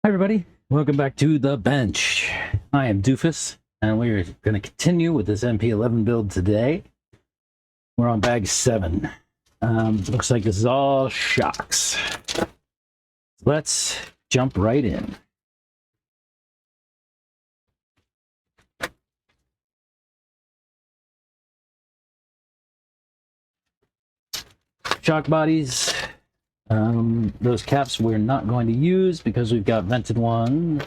Hi everybody, welcome back to the bench. I am Doofus, and we're going to continue with this MP11 build today. We're on bag 7. Looks like this is all shocks. Let's jump right in. Shock bodies. Those caps we're not going to use because we've got vented ones.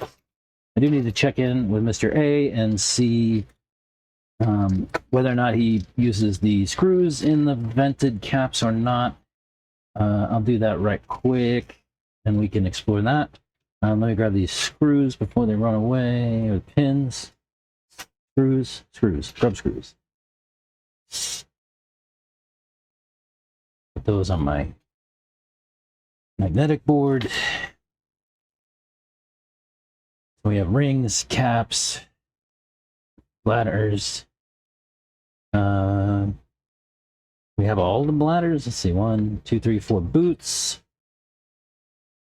I do need to check in with Mr. A and see whether or not he uses the screws in the vented caps or not. I'll do that right quick, and we can explore that. Let me grab these screws before they run away, or pins. Screws, grub screws. Put those on my magnetic board. So we have rings, caps, bladders. We have all the bladders. Let's see, 1, 2, 3, 4 boots.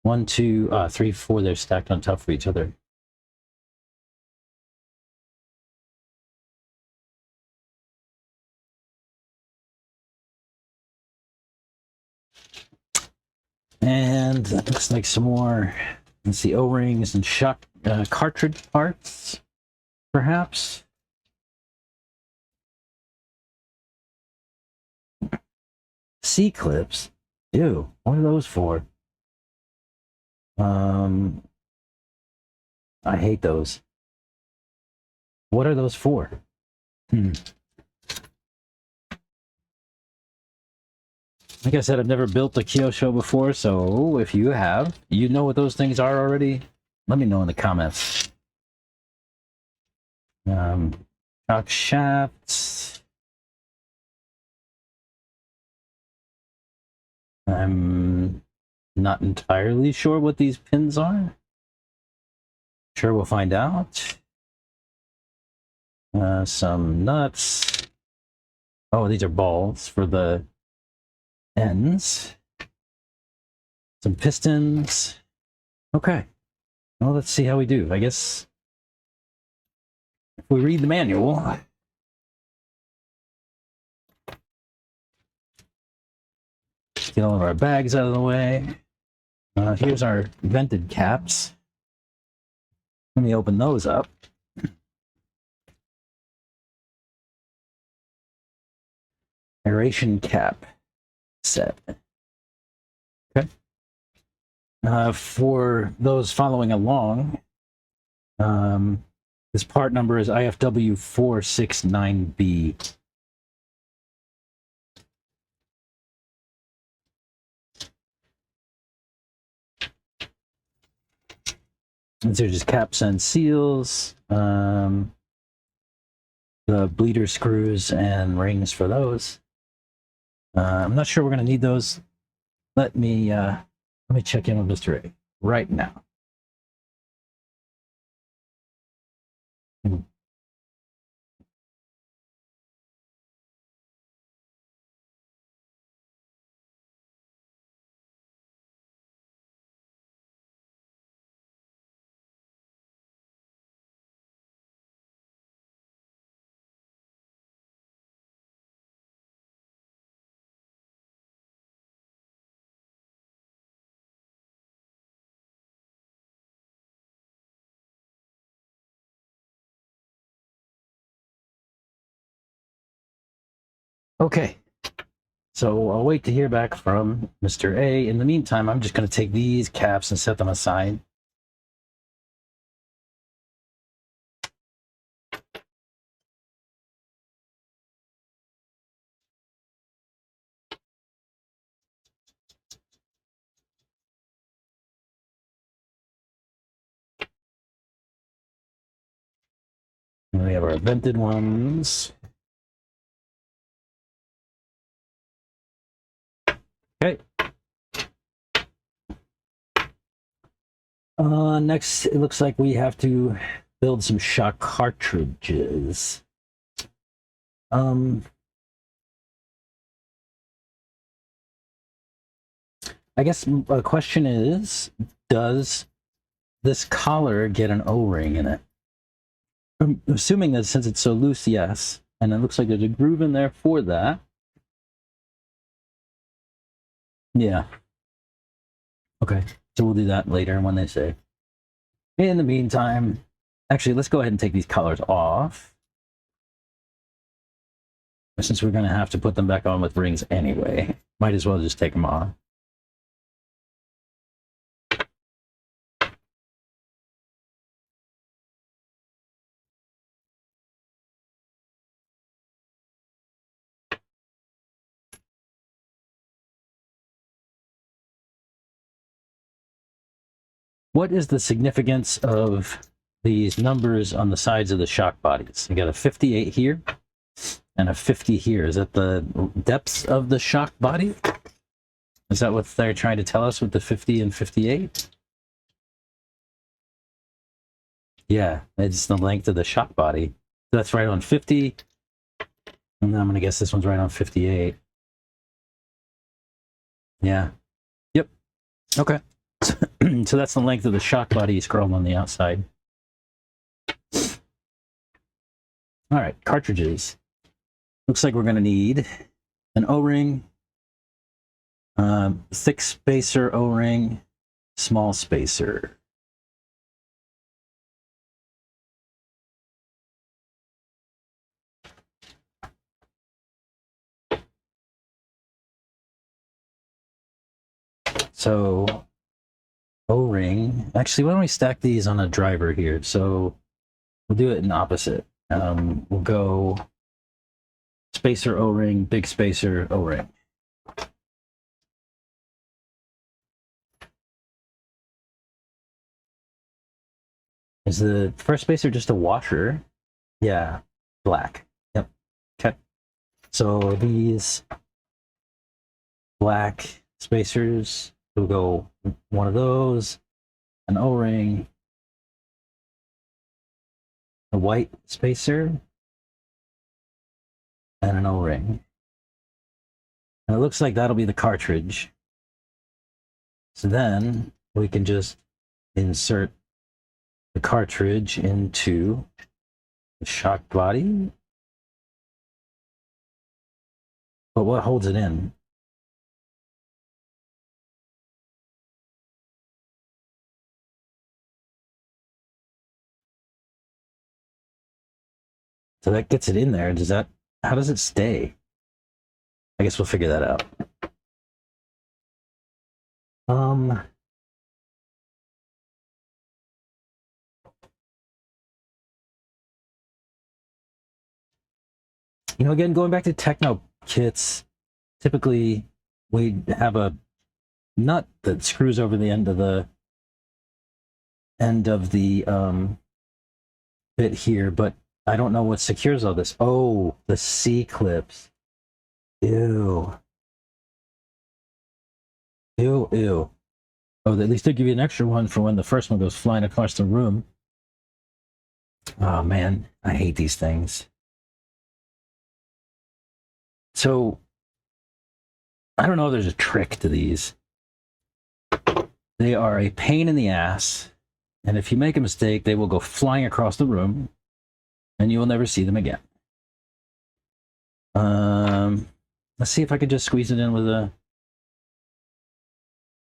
1, 2, 3, 4. They're stacked on top of each other. And that looks like some more. Let's see, O-rings and shock cartridge parts, perhaps. C-clips. Ew, what are those for? I hate those. What are those for? Like I said, I've never built a Kyosho before, so if you have, you know what those things are already, let me know in the comments. Shock shafts. I'm not entirely sure what these pins are. Sure, we'll find out. Some nuts. Oh, these are balls for the ends. Some pistons. Okay. Well, let's see how we do. I guess if we read the manual. Get all of our bags out of the way. Here's our vented caps. Let me open those up. Aeration cap set. Okay. For those following along, this part number is IFW 469B. These are just caps and seals. The bleeder screws and rings for those. I'm not sure we're going to need those. Let me check in with Mr. A right now. Okay, so I'll wait to hear back from Mr. A. In the meantime, I'm just going to take these caps and set them aside. And we have our vented ones. Okay. Next, it looks like we have to build some shock cartridges. I guess the question is, does this collar get an O-ring in it? I'm assuming that since it's so loose, yes. And it looks like there's a groove in there for that. Yeah. Okay, so we'll do that later when they say. In the meantime, actually, let's go ahead and take these collars off. Since we're going to have to put them back on with rings anyway, might as well just take them off. What is the significance of these numbers on the sides of the shock bodies? You got a 58 here and a 50 here. Is that the depths of the shock body? Is that what they're trying to tell us with the 50 and 58? Yeah, it's the length of the shock body. That's right on 50. And then I'm going to guess this one's right on 58. Yeah. Yep. Okay. So that's the length of the shock body scrolled on the outside. All right, cartridges. Looks like we're going to need an O-ring, thick spacer O-ring, small spacer. So O-ring. Actually, why don't we stack these on a driver here? So we'll do it in opposite. We'll go spacer O-ring, big spacer O-ring. Is the first spacer just a washer? Yeah, black. Yep. Okay. So these black spacers, we'll go one of those, an O-ring, a white spacer, and an O-ring. And it looks like that'll be the cartridge. So then we can just insert the cartridge into the shock body. But what holds it in? So that gets it in there. Does that, how does it stay? I guess we'll figure that out. You know, again, going back to techno kits, typically we have a nut that screws over the end of the bit here, but I don't know what secures all this. Oh, the C-clips. Ew. Ew, ew. Oh, at least they'll give you an extra one for when the first one goes flying across the room. Oh, man, I hate these things. So, I don't know if there's a trick to these. They are a pain in the ass, and if you make a mistake, they will go flying across the room, and you will never see them again. Let's see if I could just squeeze it in with a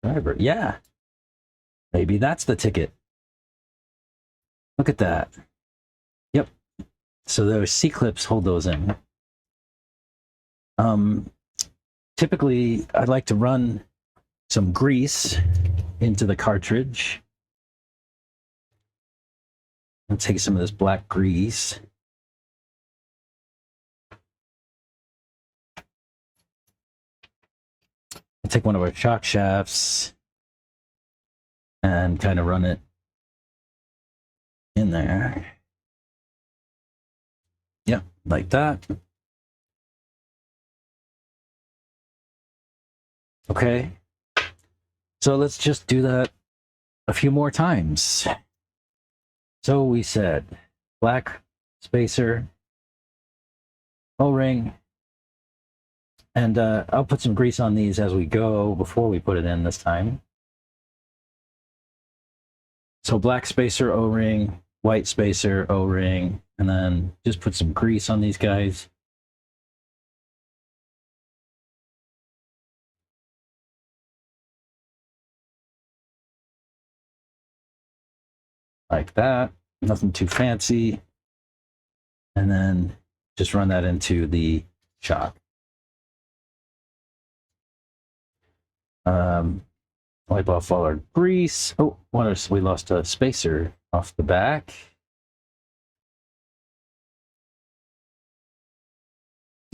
driver. Yeah. Maybe that's the ticket. Look at that. Yep. So those C-clips hold those in. Typically, I'd like to run some grease into the cartridge. I'll take some of this black grease. I'll take one of our shock shafts and kind of run it in there. Yep, like that. Okay, so let's just do that a few more times. So we said black spacer, O-ring, and I'll put some grease on these as we go before we put it in this time. So black spacer O-ring, white spacer O-ring, and then just put some grease on these guys. Like that. Nothing too fancy. And then just run that into the shock. Wipe off all our grease. Oh, we lost a spacer off the back.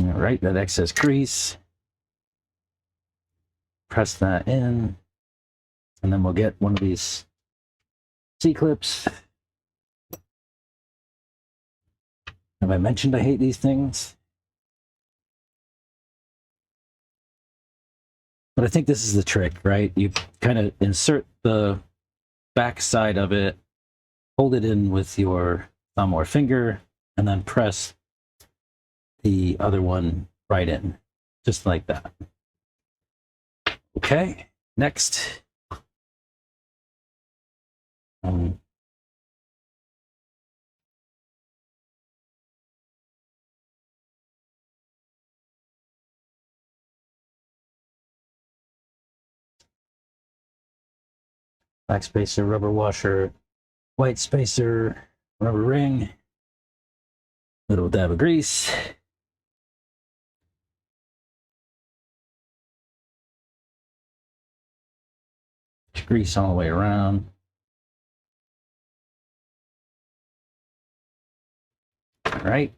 All right, that excess grease. Press that in, and then we'll get one of these C-clips. Have I mentioned I hate these things? But I think this is the trick, right? You kind of insert the back side of it, hold it in with your thumb or finger, and then press the other one right in, just like that. Okay, next. Black spacer, rubber washer, white spacer, rubber ring, little dab of grease. Grease all the way around. All right.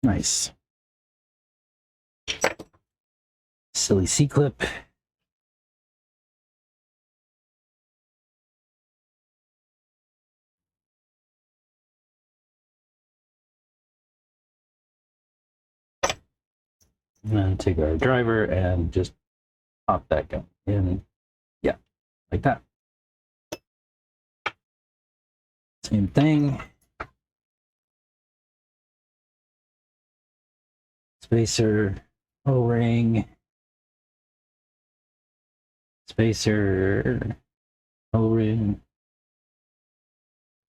Nice. Silly C-clip. And then take our driver and just pop that gun in. Yeah, like that. Same thing. Spacer, O-ring. Spacer, O-ring.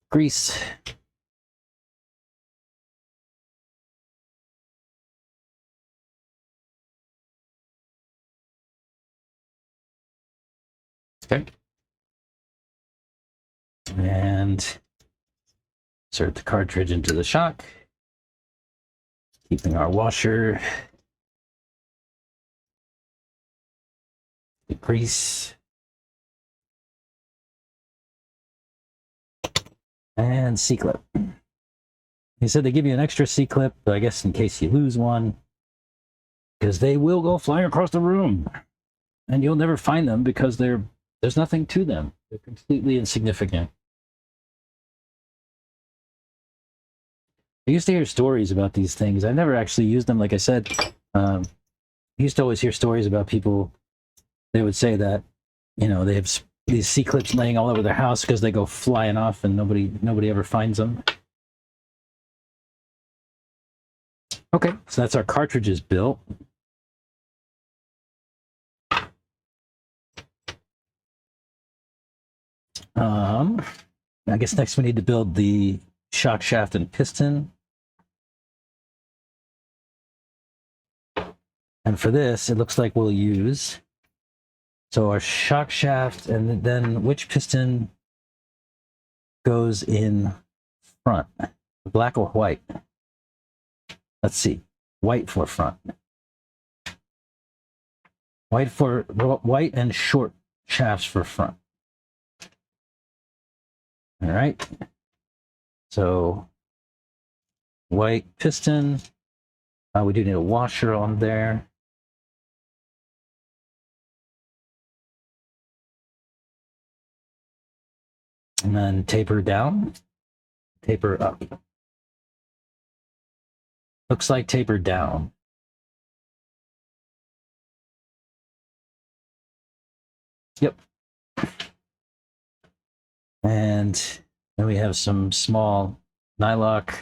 Grease. Okay. And insert the cartridge into the shock, keeping our washer, the grease, and C-clip. He said they give you an extra C-clip, I guess in case you lose one, because they will go flying across the room, and you'll never find them because there's nothing to them. They're completely insignificant. I used to hear stories about these things. I never actually used them. Like I said, I used to always hear stories about people. They would say that, you know, they have these C-clips laying all over their house because they go flying off and nobody ever finds them. Okay, so that's our cartridges built. I guess next we need to build the shock shaft and piston. And for this, it looks like we'll use, so our shock shaft, and then which piston goes in front, black or white? Let's see, white for front. White and short shafts for front. All right. So white piston. We do need a washer on there. And then taper down, taper up. Looks like taper down. Yep. And Then we have some small nylock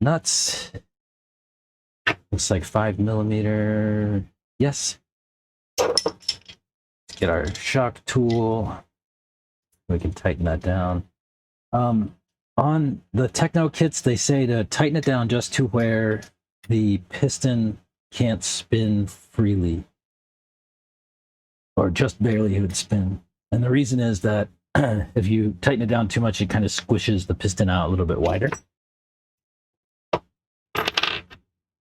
nuts. Looks like 5mm. Yes. Let's get our shock tool. We can tighten that down. On the Techno kits, they say to tighten it down just to where the piston can't spin freely, or just barely would spin. And the reason is that if you tighten it down too much, it kind of squishes the piston out a little bit wider.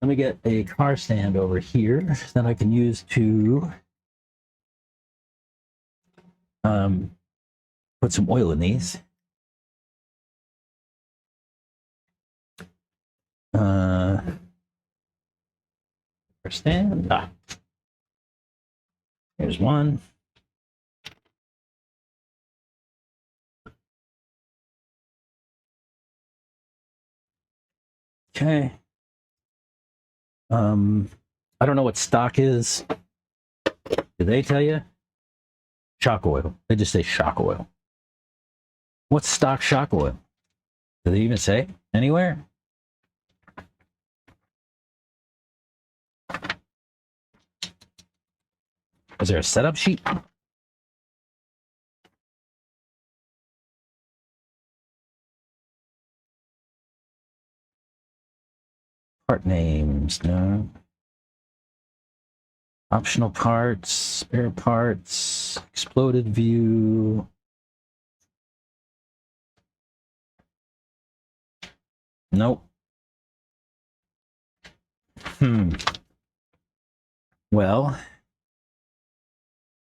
Let me get a car stand over here that I can use to put some oil in these. Car stand. Here's one. Okay. I don't know what stock is. Do they tell you? Shock oil. They just say shock oil. What's stock shock oil? Do they even say anywhere? Is there a setup sheet? Part names, no. Optional parts, spare parts, exploded view. Nope. Well,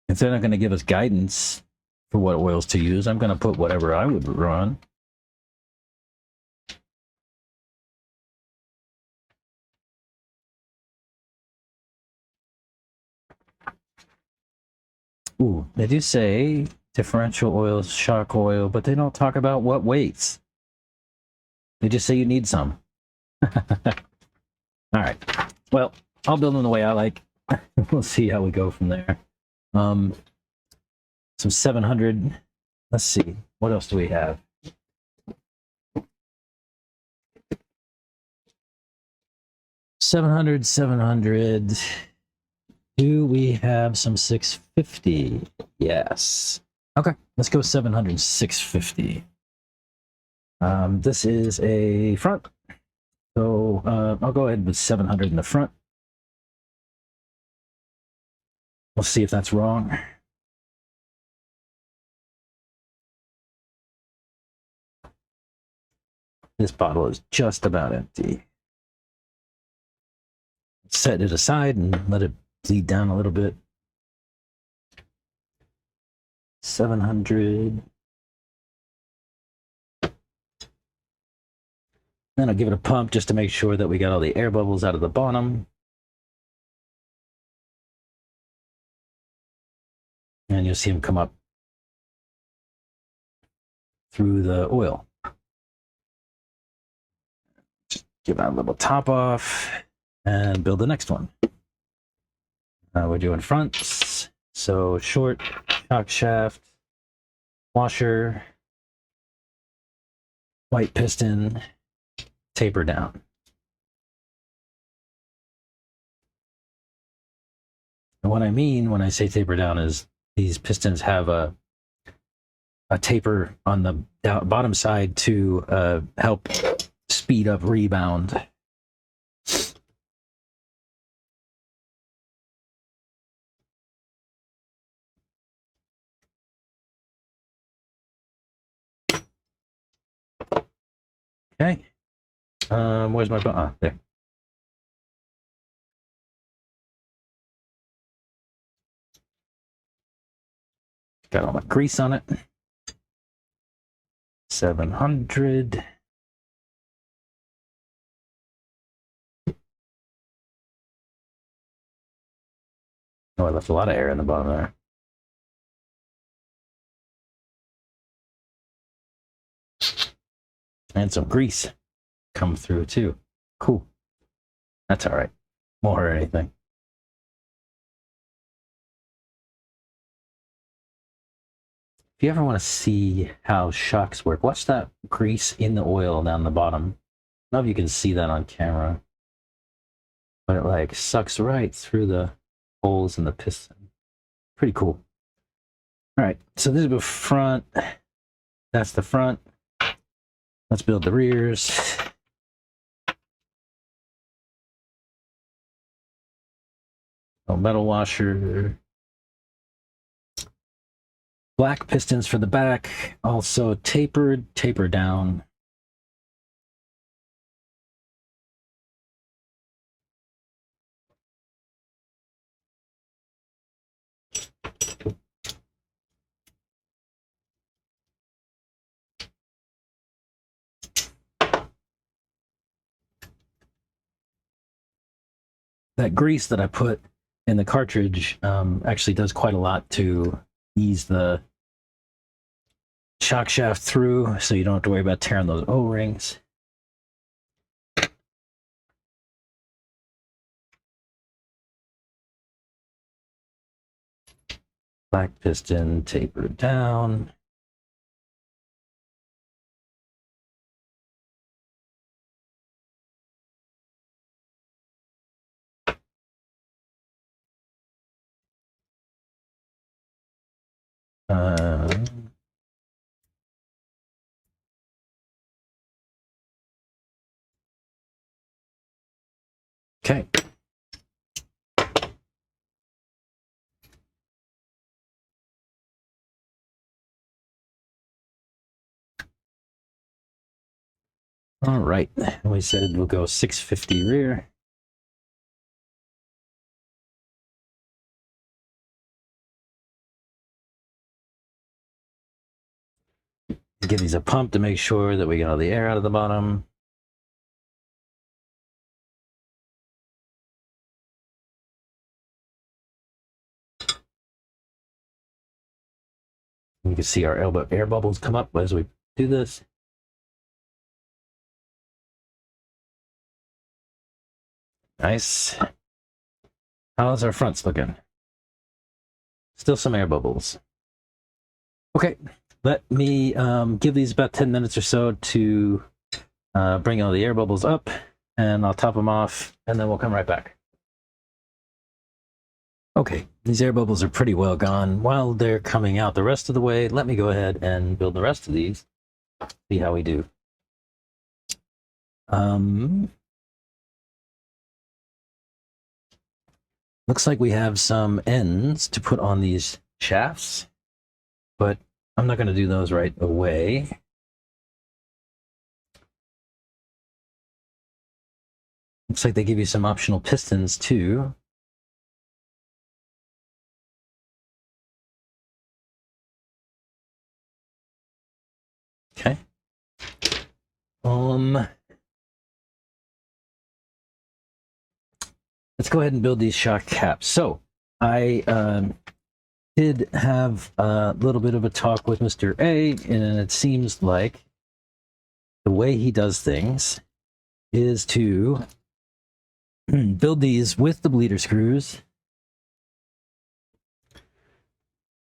if they're not going to give us guidance for what oils to use, I'm going to put whatever I would run. Ooh, they do say differential oil, shock oil, but they don't talk about what weights. They just say you need some. All right. Well, I'll build them the way I like. We'll see how we go from there. Some 700. Let's see. What else do we have? $700. Do we have some 650? Yes. Okay, let's go 700, 650. This is a front. So I'll go ahead with 700 in the front. We'll see if that's wrong. This bottle is just about empty. Set it aside and let it bleed down a little bit. 700. Then I'll give it a pump just to make sure that we got all the air bubbles out of the bottom. And you'll see them come up through the oil. Just give that a little top off and build the next one. We're doing fronts. So short, shock shaft, washer, white piston, taper down. And what I mean when I say taper down is these pistons have a taper on the bottom side to help speed up rebound. Okay. Where's my button? There. Got all my grease on it. 700. Oh, I left a lot of air in the bottom there. And some grease come through too. Cool. That's all right. Won't hurt anything. if you ever want to see how shocks work, watch that grease in the oil down the bottom. I don't know if you can see that on camera, but it like sucks right through the holes in the piston. Pretty cool. All right, so this is the front. That's the front. Let's build the rears. Oh, metal washer. Black pistons for the back. Also tapered, taper down. That grease that I put in the cartridge actually does quite a lot to ease the shock shaft through, so you don't have to worry about tearing those O-rings. Black piston tapered down. Okay. All right. We said we'll go 650 rear. Give these a pump to make sure that we get all the air out of the bottom. You can see our air bubbles come up as we do this. Nice. How's our fronts looking? Still some air bubbles. Okay, let me give these about 10 minutes or so to bring all the air bubbles up, and I'll top them off, and then we'll come right back. Okay, these air bubbles are pretty well gone. While they're coming out the rest of the way, let me go ahead and build the rest of these. See how we do. Looks like we have some ends to put on these shafts, but I'm not going to do those right away. Looks like they give you some optional pistons too. Okay. Let's go ahead and build these shock caps. So I did have a little bit of a talk with Mr. A, and it seems like the way he does things is to build these with the bleeder screws,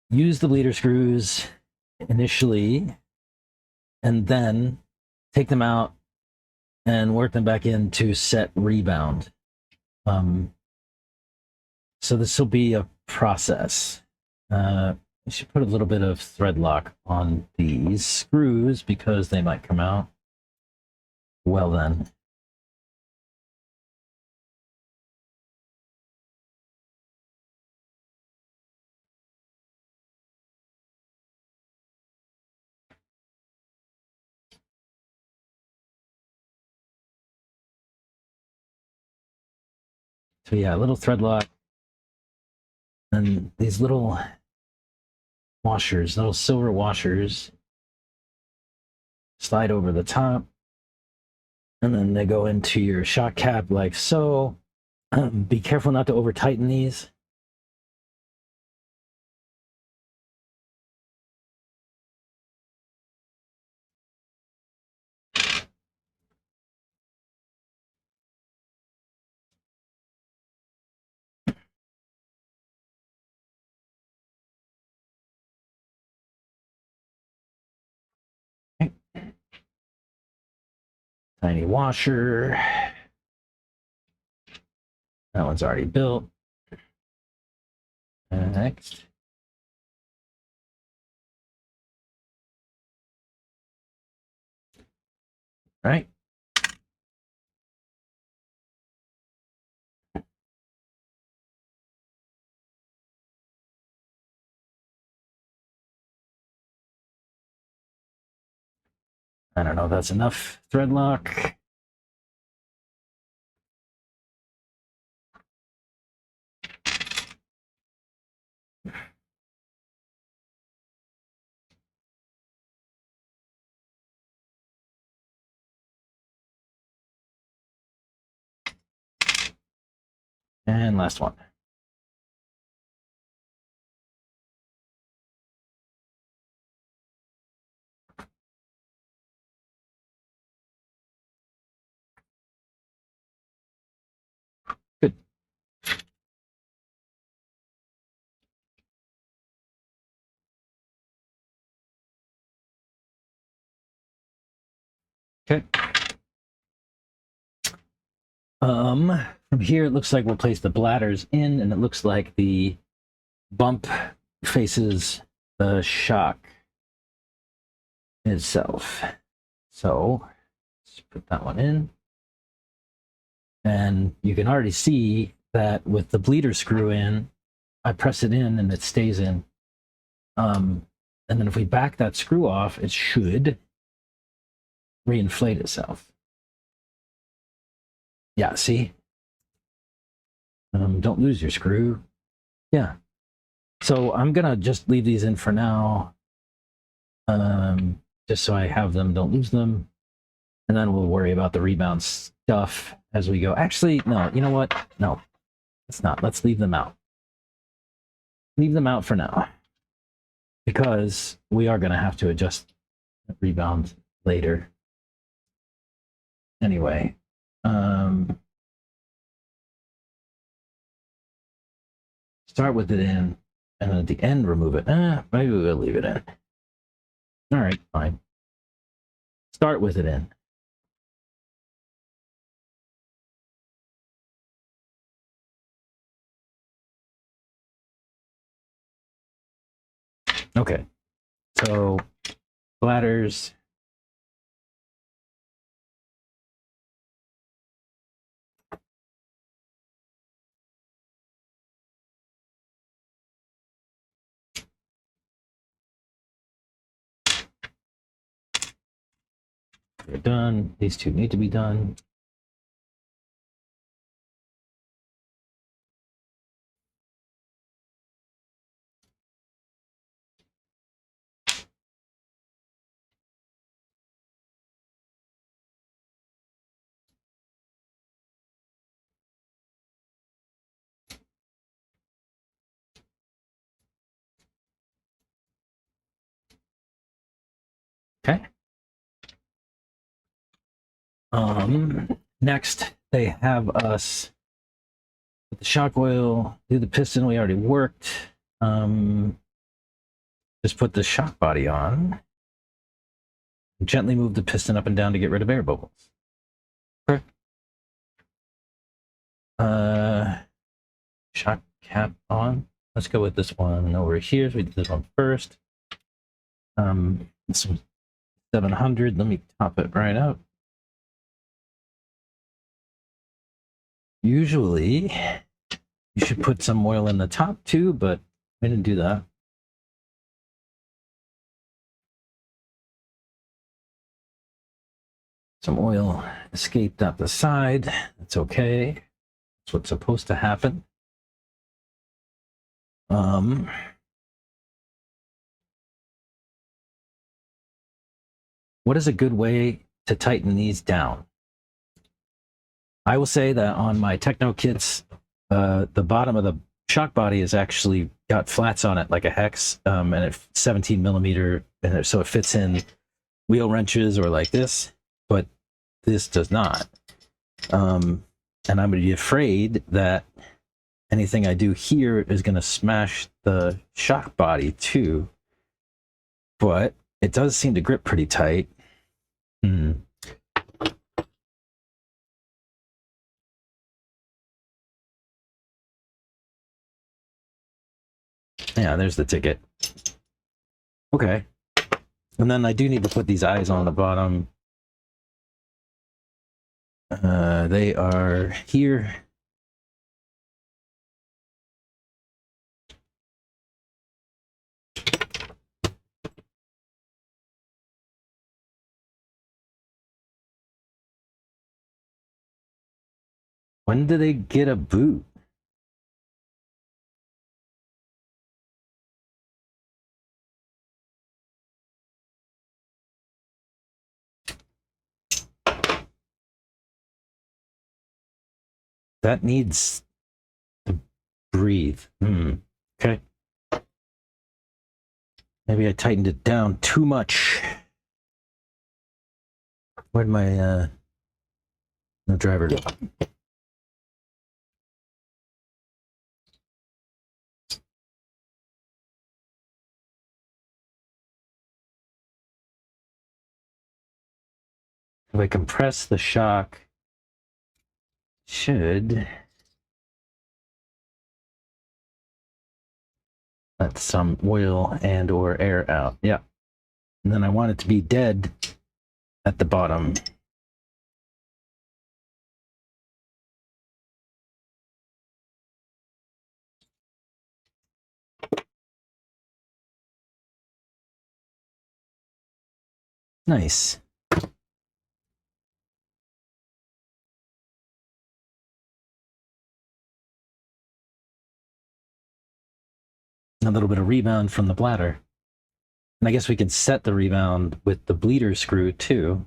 use the bleeder screws initially, and then take them out and work them back in to set rebound. So this will be a process. I should put a little bit of thread lock on these screws because they might come out. Well then. So yeah, a little thread lock. And these little washers, little silver washers, slide over the top. And then they go into your shock cap like so. Be careful not to over tighten these. Tiny washer. That one's already built. Next. Right. I don't know if that's enough thread lock. And last one. Good. Okay. From here, it looks like we'll place the bladders in, and it looks like the bump faces the shock itself. So let's put that one in. And you can already see that with the bleeder screw in, I press it in and it stays in. And then if we back that screw off, it should reinflate itself. Yeah, see? Don't lose your screw. Yeah. So I'm going to just leave these in for now. Just so I have them, don't lose them. And then we'll worry about the rebound stuff as we go. Actually, no, you know what? No, let's not. Let's leave them out. Leave them out for now. Because we are going to have to adjust rebound later. Anyway. Start with it in, and then at the end remove it. Maybe we'll leave it in. All right, fine. Start with it in. Okay, so bladders. They're done. These two need to be done. Okay. Next, they have us put the shock oil, do the piston we already worked. Just put the shock body on. Gently move the piston up and down to get rid of air bubbles. Okay. Shock cap on. Let's go with this one over here. So we did this one first. This one's 700. Let me top it right up. Usually, you should put some oil in the top too, but I didn't do that. Some oil escaped out the side. That's okay. That's what's supposed to happen. What is a good way to tighten these down? I will say that on my Techno kits, the bottom of the shock body has actually got flats on it like a hex, and it's 17 millimeter, and so it fits in wheel wrenches or like this, but this does not. And I'm going to be afraid that anything I do here is going to smash the shock body too, but it does seem to grip pretty tight. Yeah, there's the ticket. Okay. And then I do need to put these eyes on the bottom. They are here. When do they get a boot? That needs to breathe. Okay. Maybe I tightened it down too much. Where'd my no driver go? If I compress the shock, should let some oil and or air out. Yeah. And then I want it to be dead at the bottom. Nice. A little bit of rebound from the bladder. And I guess we could set the rebound with the bleeder screw too.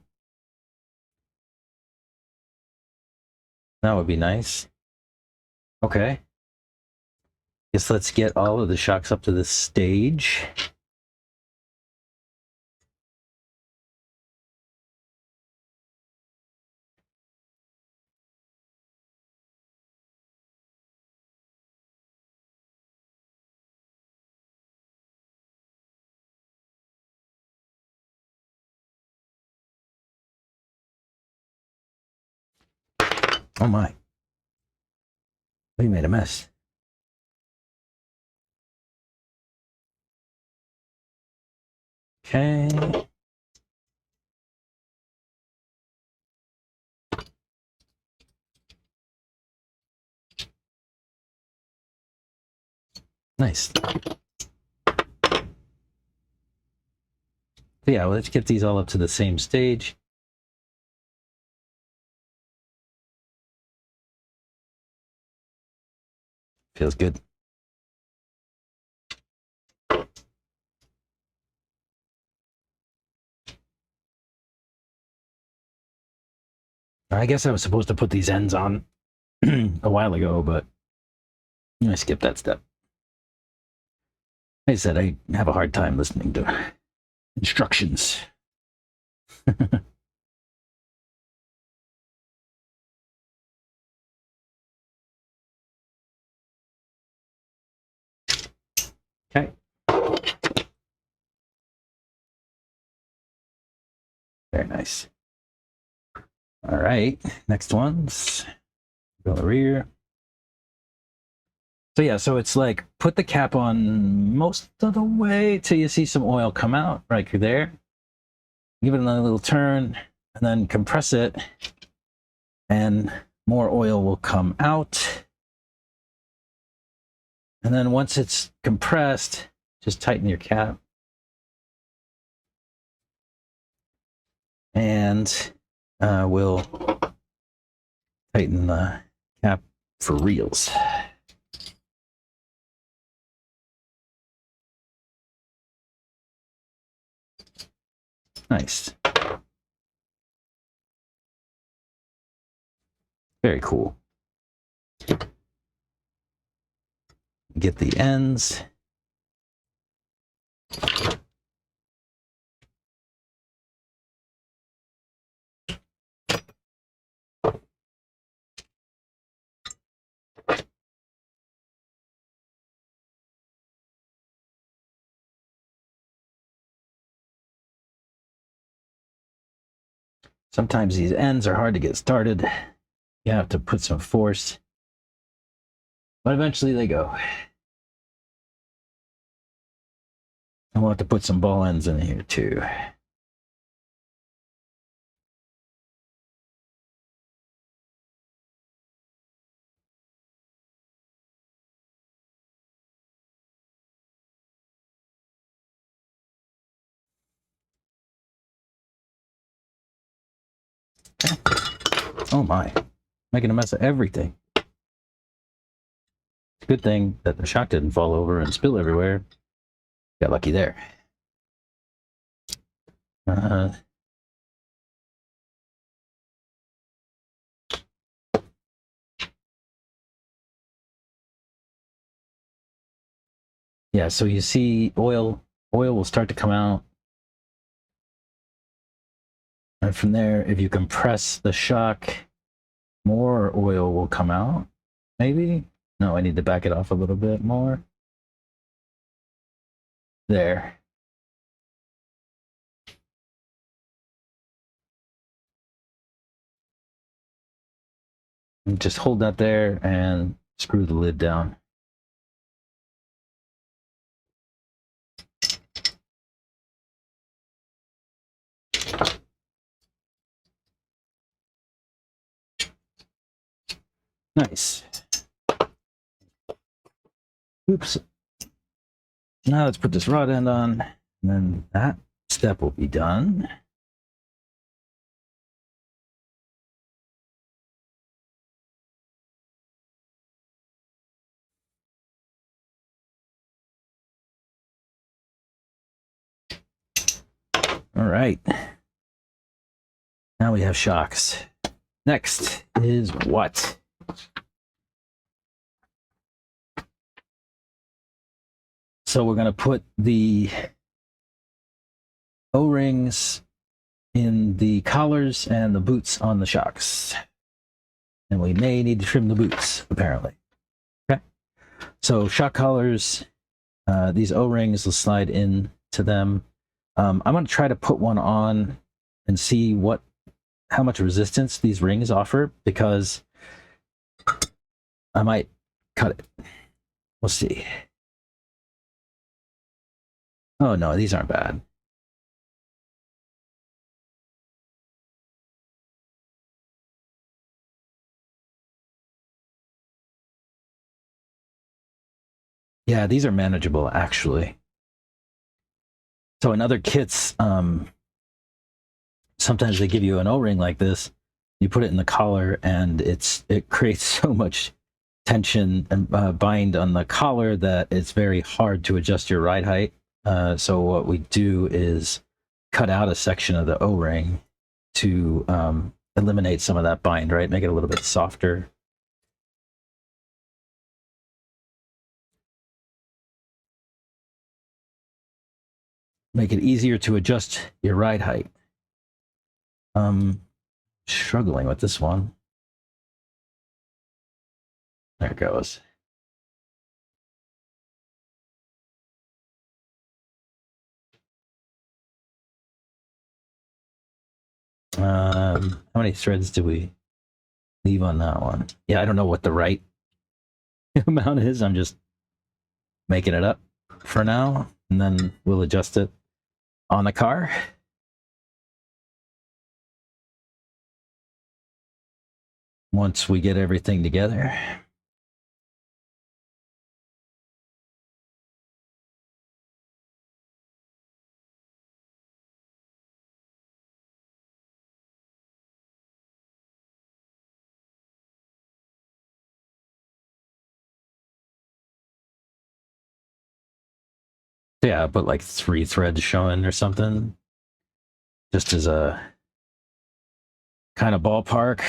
That would be nice. Okay. Guess let's get all of the shocks up to this stage. Oh my. We made a mess. Okay. Nice. So yeah, let's get these all up to the same stage. Feels good. I guess I was supposed to put these ends on a while ago, but I skipped that step. Like I said, I have a hard time listening to instructions. Okay. Very nice. All right, next ones. Go the rear. So yeah, so it's like put the cap on most of the way till you see some oil come out right there. Give it another little turn and then compress it and more oil will come out. And then once it's compressed, just tighten your cap. And we'll tighten the cap for reals. Nice. Very cool. Get the ends. Sometimes these ends are hard to get started. You have to put some force, but eventually they go. I want to put some ball ends in here too. Oh my, making a mess of everything. Good thing that the shock didn't fall over and spill everywhere. Got lucky there. Yeah, so you see oil will start to come out. And from there, if you compress the shock, more oil will come out. Maybe? No, I need to back it off a little bit more. There. And just hold that there and screw the lid down. Nice. Oops. Now let's put this rod end on, and then that step will be done. All right. Now we have shocks. Next is what? So we're going to put the O-rings in the collars and the boots on the shocks. And we may need to trim the boots, apparently. Okay. So shock collars, these O-rings will slide into them. I'm going to try to put one on and see how much resistance these rings offer, because I might cut it. We'll see. Oh no, these aren't bad. Yeah, these are manageable, actually. So in other kits, sometimes they give you an O-ring like this. You put it in the collar, and it creates so much tension and bind on the collar that it's very hard to adjust your ride height. So what we do is cut out a section of the O-ring to eliminate some of that bind, right? Make it a little bit softer. Make it easier to adjust your ride height. Struggling with this one. There it goes. How many threads do we leave on that one? Yeah, I don't know what the right amount is. I'm just making it up for now, and then we'll adjust it on the car. Once we get everything together. Yeah, I put like 3 threads showing or something, just as a kind of ballpark.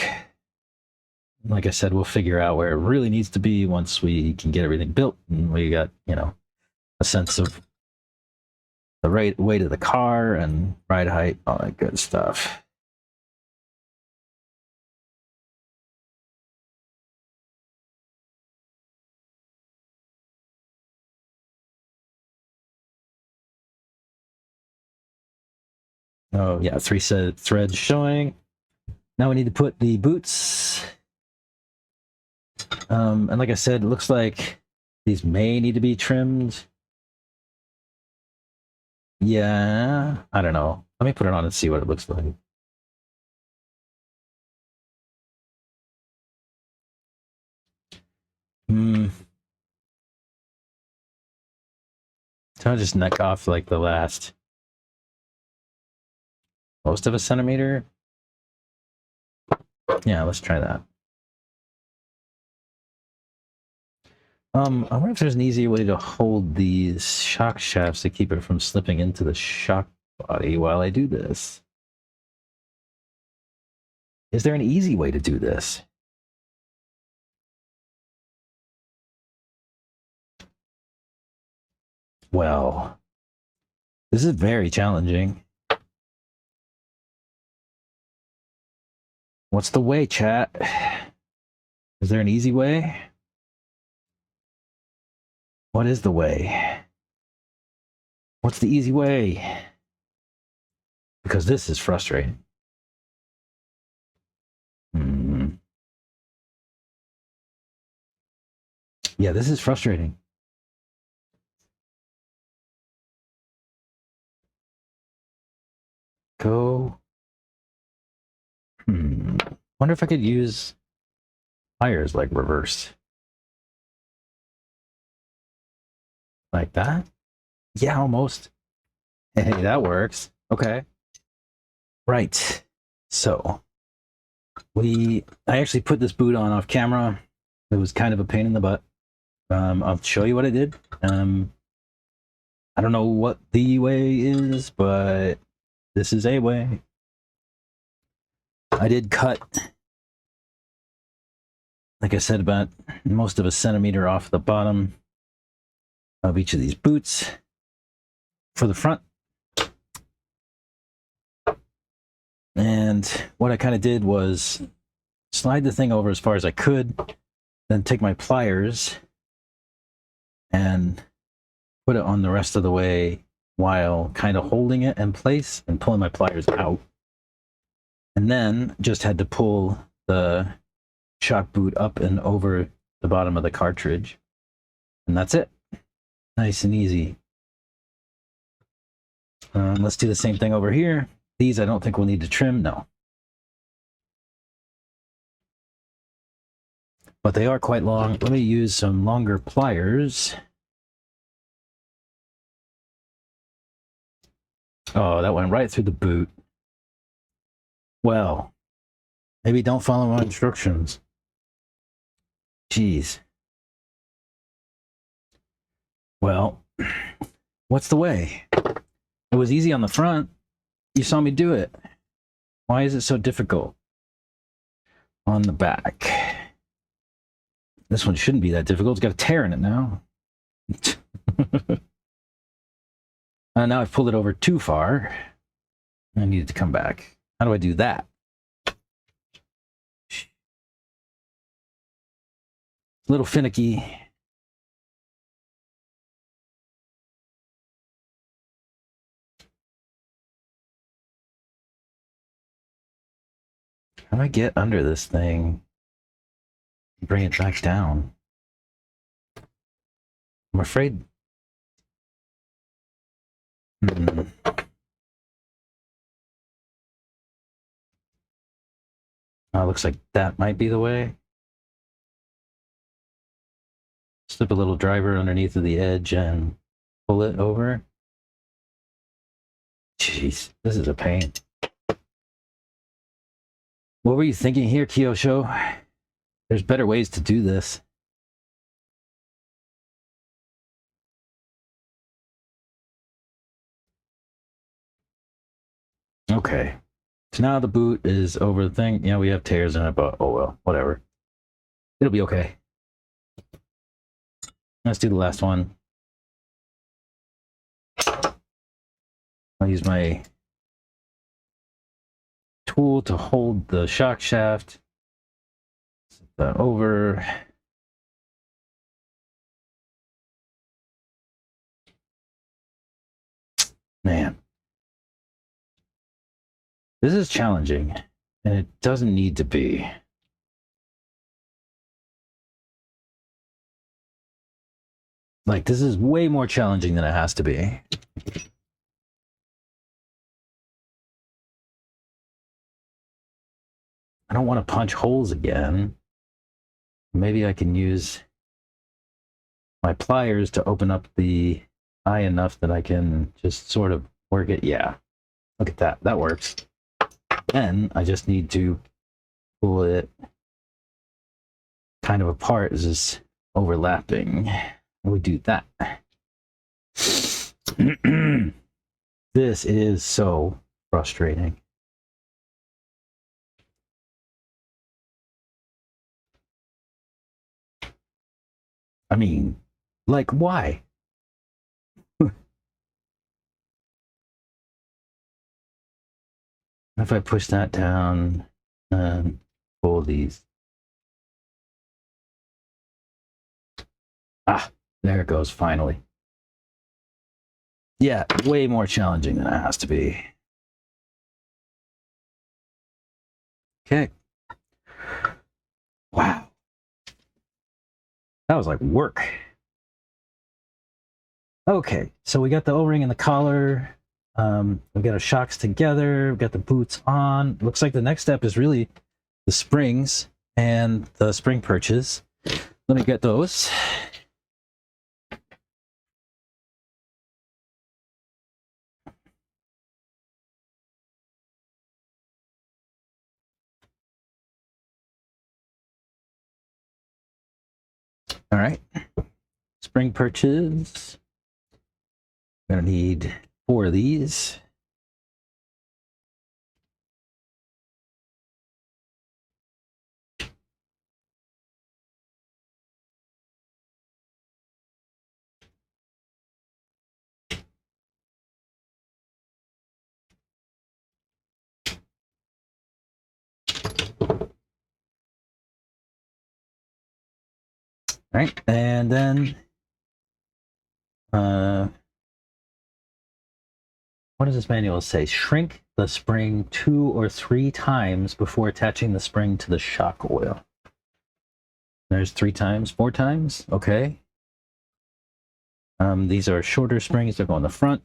Like I said, we'll figure out where it really needs to be once we can get everything built and we got, a sense of the right weight of the car and ride height, all that good stuff. Oh yeah, 3 threads showing. Now we need to put the boots. And like I said, it looks like these may need to be trimmed. Yeah, I don't know. Let me put it on and see what it looks like. So I'll just neck off like the last most of a centimeter. Yeah, let's try that. I wonder if there's an easier way to hold these shock shafts to keep it from slipping into the shock body while I do this. Is there an easy way to do this? Well, this is very challenging. What's the way, chat? Is there an easy way? What is the way? What's the easy way? Because this is frustrating. Yeah, this is frustrating. Go. Wonder if I could use pliers like reversed. Like that? Yeah, almost. Hey, that works. Okay. Right. So I actually put this boot on off camera. It was kind of a pain in the butt. I'll show you what I did. I don't know what the way is, but this is a way. I did cut, like I said, about most of a centimeter off the bottom of each of these boots for the front. And what I kind of did was slide the thing over as far as I could, then take my pliers and put it on the rest of the way while kind of holding it in place and pulling my pliers out. And then just had to pull the shock boot up and over the bottom of the cartridge. And that's it. Nice and easy. Let's do the same thing over here. These I don't think we'll need to trim, no. But they are quite long. Let me use some longer pliers. Oh, that went right through the boot. Well, maybe don't follow my instructions. Jeez. Well, what's the way? It was easy on the front. You saw me do it. Why is it so difficult on the back? This one shouldn't be that difficult. It's got a tear in it now. Now I've pulled it over too far. I need it to come back. How do I do that? It's a little finicky. How do I get under this thing? Bring it back down. I'm afraid. Looks like that might be the way. Slip a little driver underneath of the edge and pull it over. Jeez, this is a pain. What were you thinking here, Kyosho? There's better ways to do this. Okay. So now the boot is over the thing. Yeah, we have tears in it, but oh well, whatever. It'll be okay. Let's do the last one. I'll use my tool to hold the shock shaft. Set that over. Man. This is challenging, and it doesn't need to be. Like, this is way more challenging than it has to be. I don't want to punch holes again. Maybe I can use my pliers to open up the eye enough that I can just sort of work it. Yeah, look at that. That works. Then I just need to pull it kind of apart as it's overlapping. We do that. This is so frustrating. I mean, like, why? If I push that down and pull these. Ah, there it goes, finally. Yeah, way more challenging than it has to be. Okay. Wow. That was like work. Okay, so we got the O-ring and the collar. We've got our shocks together. We've got the boots on. Looks like the next step is really the springs and the spring perches. Let me get those. All right. Spring perches. I'm gonna need 4 of these. All right, and then what does this manual say? Shrink the spring 2 or 3 times before attaching the spring to the shock oil. There's 3 times, 4 times. Okay. These are shorter springs. They're going in the front.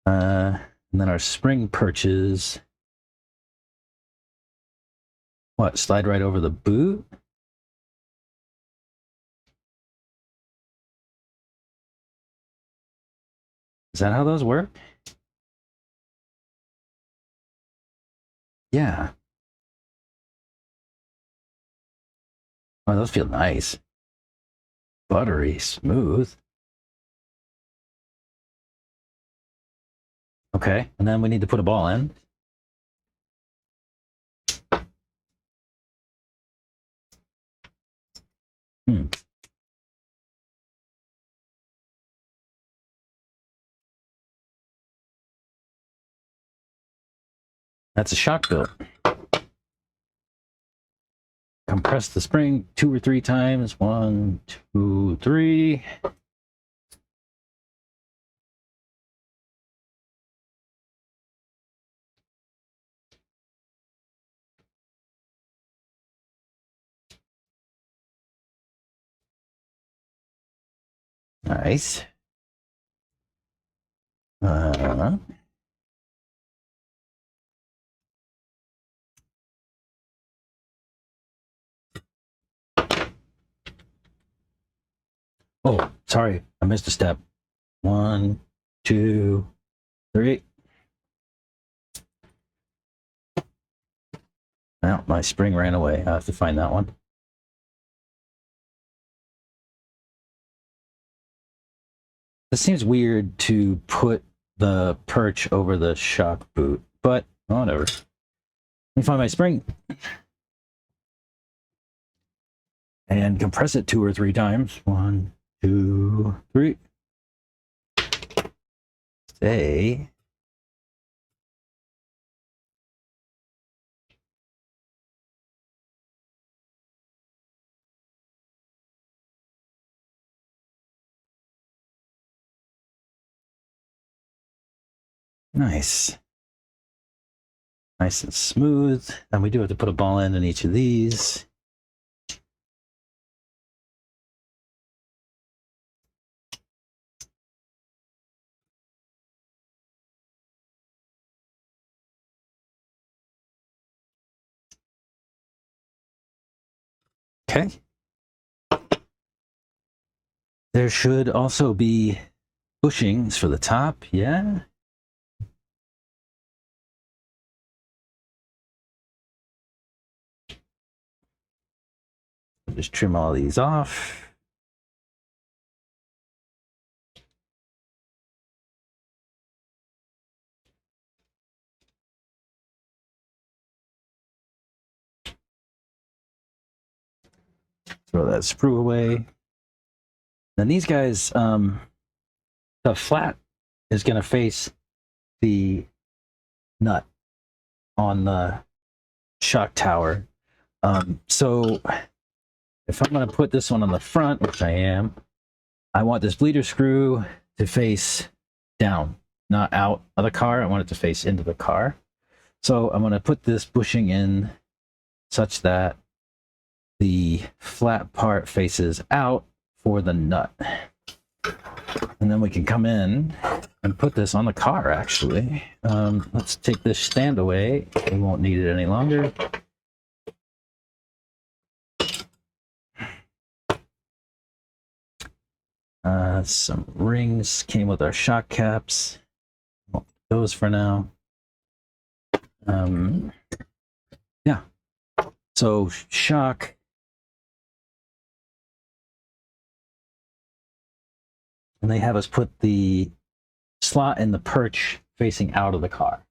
And then our spring perches. What? Slide right over the boot? Is that how those work? Yeah. Oh, those feel nice. Buttery, smooth. Okay, and then we need to put a ball in. Hmm. That's a shock build. Compress the spring 2 or 3 times. 1, 2, 3. Nice. Oh, sorry, I missed a step. 1, 2, 3. Well, my spring ran away. I have to find that one. It seems weird to put the perch over the shock boot, but whatever. Let me find my spring and compress it 2 or 3 times. 1, 2, 3. Stay. Nice. Nice and smooth. And we do have to put a ball end in each of these. Okay. There should also be bushings for the top, yeah. Just trim all these off. Throw that sprue away. Then these guys, the flat is going to face the nut on the shock tower. So if I'm going to put this one on the front, which I am, I want this bleeder screw to face down, not out of the car. I want it to face into the car. So I'm going to put this bushing in such that the flat part faces out for the nut. And then we can come in and put this on the car, actually. Let's take this stand away. We won't need it any longer. Some rings came with our shock caps. Those for now. Yeah. So shock. And they have us put the slot in the perch facing out of the car.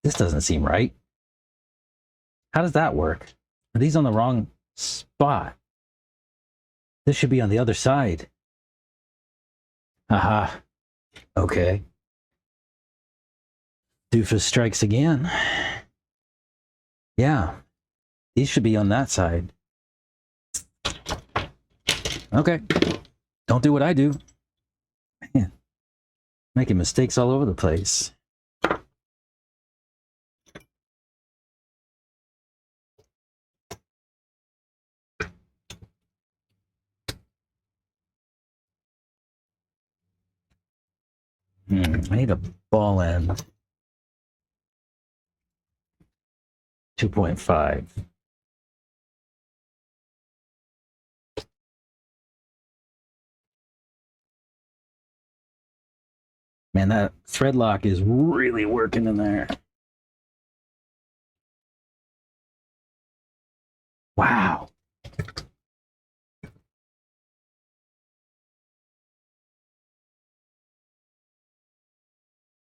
This doesn't seem right. How does that work? Are these on the wrong spot? This should be on the other side. Aha. Okay. Doofus strikes again. Yeah. These should be on that side. Okay. Don't do what I do. Man. Making mistakes all over the place. I need a ball end. 2.5. Man, that thread lock is really working in there. Wow.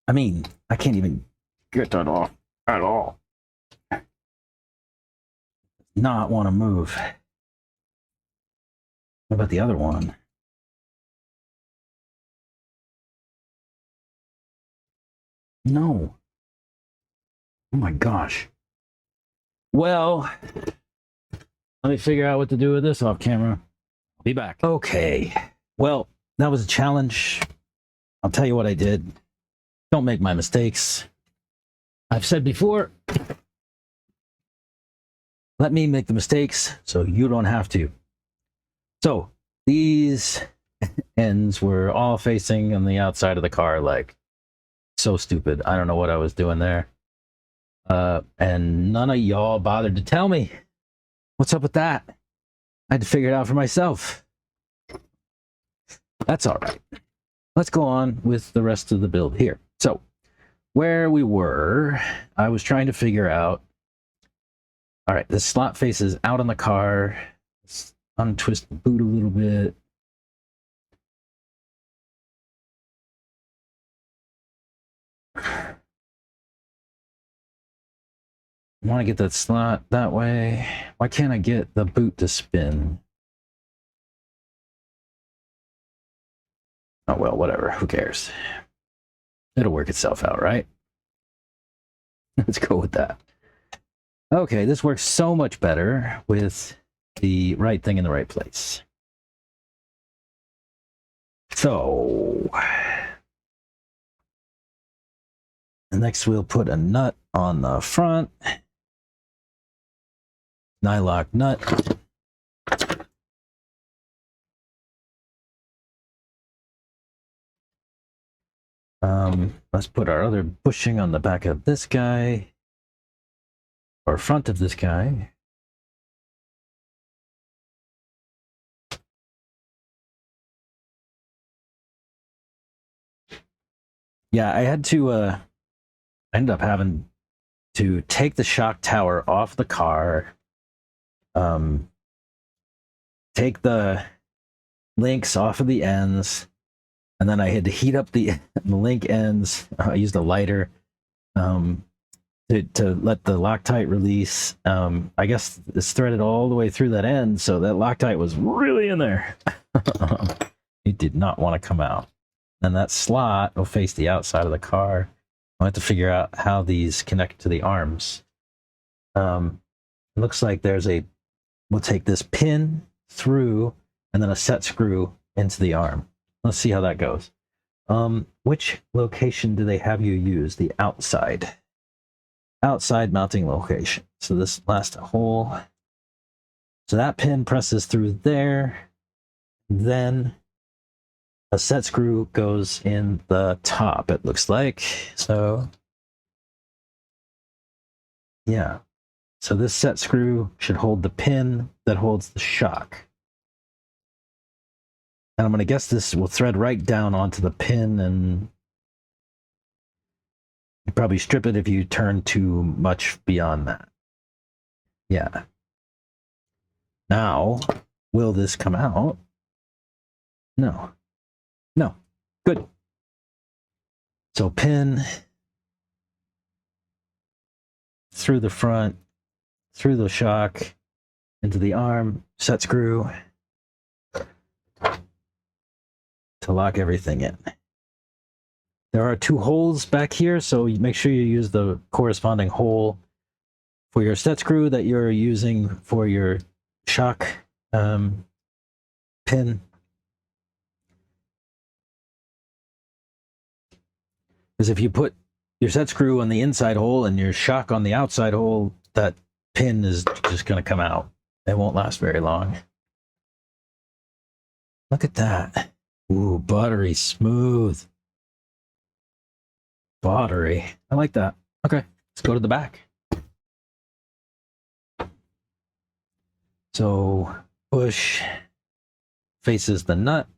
I mean, I can't even get that off at all. Not want to move. What about the other one? No. Oh my gosh. Well, let me figure out what to do with this off camera. I'll be back. Okay. Well, that was a challenge. I'll tell you what I did. Don't make my mistakes. I've said before, let me make the mistakes so you don't have to. So these ends were all facing on the outside of the car, like so stupid. I don't know what I was doing there. And none of y'all bothered to tell me. What's up with that? I had to figure it out for myself. That's all right. Let's go on with the rest of the build here. So where we were, I was trying to figure out, all right, the slot faces out on the car. Let's untwist the boot a little bit. I want to get that slot that way. Why can't I get the boot to spin? Oh, well, whatever. Who cares? It'll work itself out, right? Let's go with that. Okay, this works so much better with the right thing in the right place. So, next we'll put a nut on the front. Nylock nut. Let's put our other bushing on the back of this guy, or front of this guy. Yeah, I had to, I ended up having to take the shock tower off the car, take the links off of the ends, and then I had to heat up the link ends. I used a lighter to let the Loctite release. I guess it's threaded all the way through that end, so that Loctite was really in there. It did not want to come out. And that slot will face the outside of the car. I'll have to figure out how these connect to the arms. It looks like we'll take this pin through and then a set screw into the arm. Let's see how that goes. Which location do they have you use? The outside mounting location. So this last hole. So that pin presses through there. Then a set screw goes in the top, it looks like. So yeah. So this set screw should hold the pin that holds the shock. And I'm going to guess this will thread right down onto the pin, and you probably strip it if you turn too much beyond that. Yeah. Now, will this come out? No. No. Good. So pin through the front, through the shock, into the arm, set screw to lock everything in. There are 2 holes back here, so you make sure you use the corresponding hole for your set screw that you're using for your shock pin. Because if you put your set screw on the inside hole and your shock on the outside hole, that pin is just going to come out. It won't last very long. Look at that. Ooh, buttery smooth. Buttery. I like that. Okay, let's go to the back. So push faces the nut,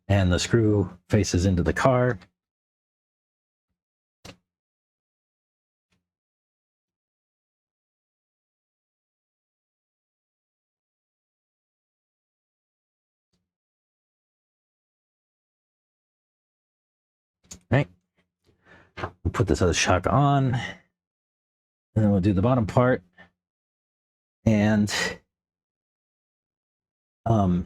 and the screw faces into the car. Right. We'll put this other shock on, and then we'll do the bottom part. And I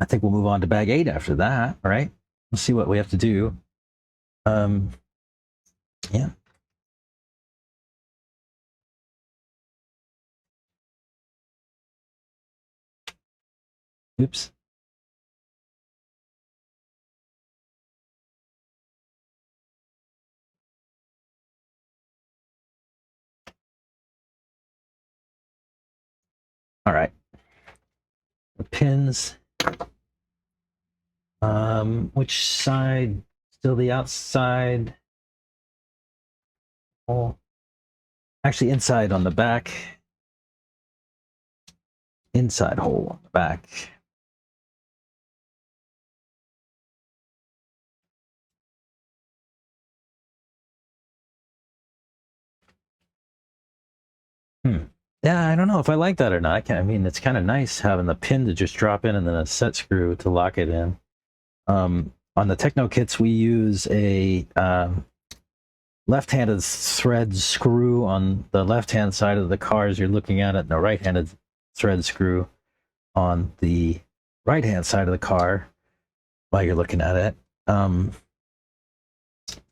think we'll move on to bag 8 after that, right? We'll see what we have to do. Yeah. Oops. All right. The pins. Which side? Still the outside? Oh, actually inside on the back. Inside hole on the back. Yeah, I don't know if I like that or not. I mean, it's kind of nice having the pin to just drop in and then a set screw to lock it in. On the Techno kits, we use a left-handed thread screw on the left-hand side of the car as you're looking at it, and a right-handed thread screw on the right-hand side of the car while you're looking at it. A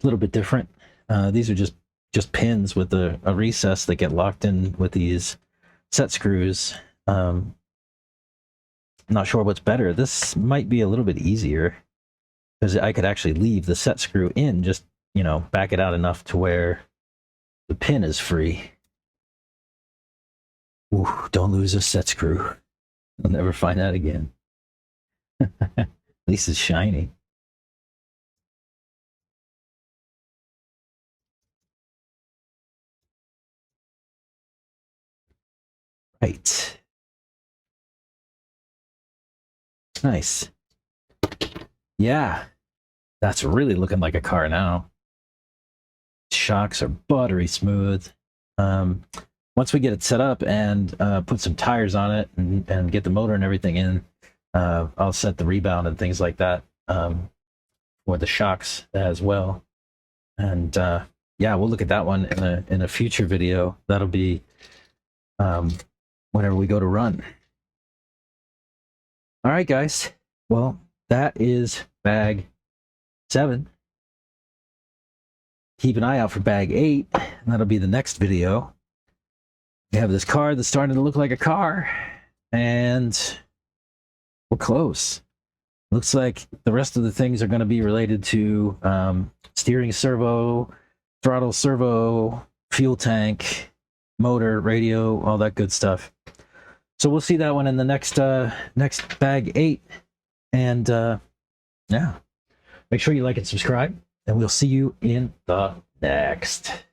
little bit different. These are just pins with a recess that get locked in with these set screws. I'm not sure what's better. This might be a little bit easier because I could actually leave the set screw in, just, you know, back it out enough to where the pin is free. Ooh, don't lose a set screw. I'll never find that again. At least it's shiny. Right. Nice. Yeah. That's really looking like a car now. Shocks are buttery smooth. Once we get it set up and put some tires on it and get the motor and everything in, I'll set the rebound and things like that for the shocks as well. And yeah, we'll look at that one in a future video. That'll be whenever we go to run. All right, guys. Well, that is bag 7. Keep an eye out for bag 8, and that'll be the next video. We have this car that's starting to look like a car, and we're close. Looks like the rest of the things are going to be related to steering servo, throttle servo, fuel tank, motor, radio, all that good stuff. So we'll see that one in the next bag 8. And yeah, make sure you like and subscribe, and we'll see you in the next.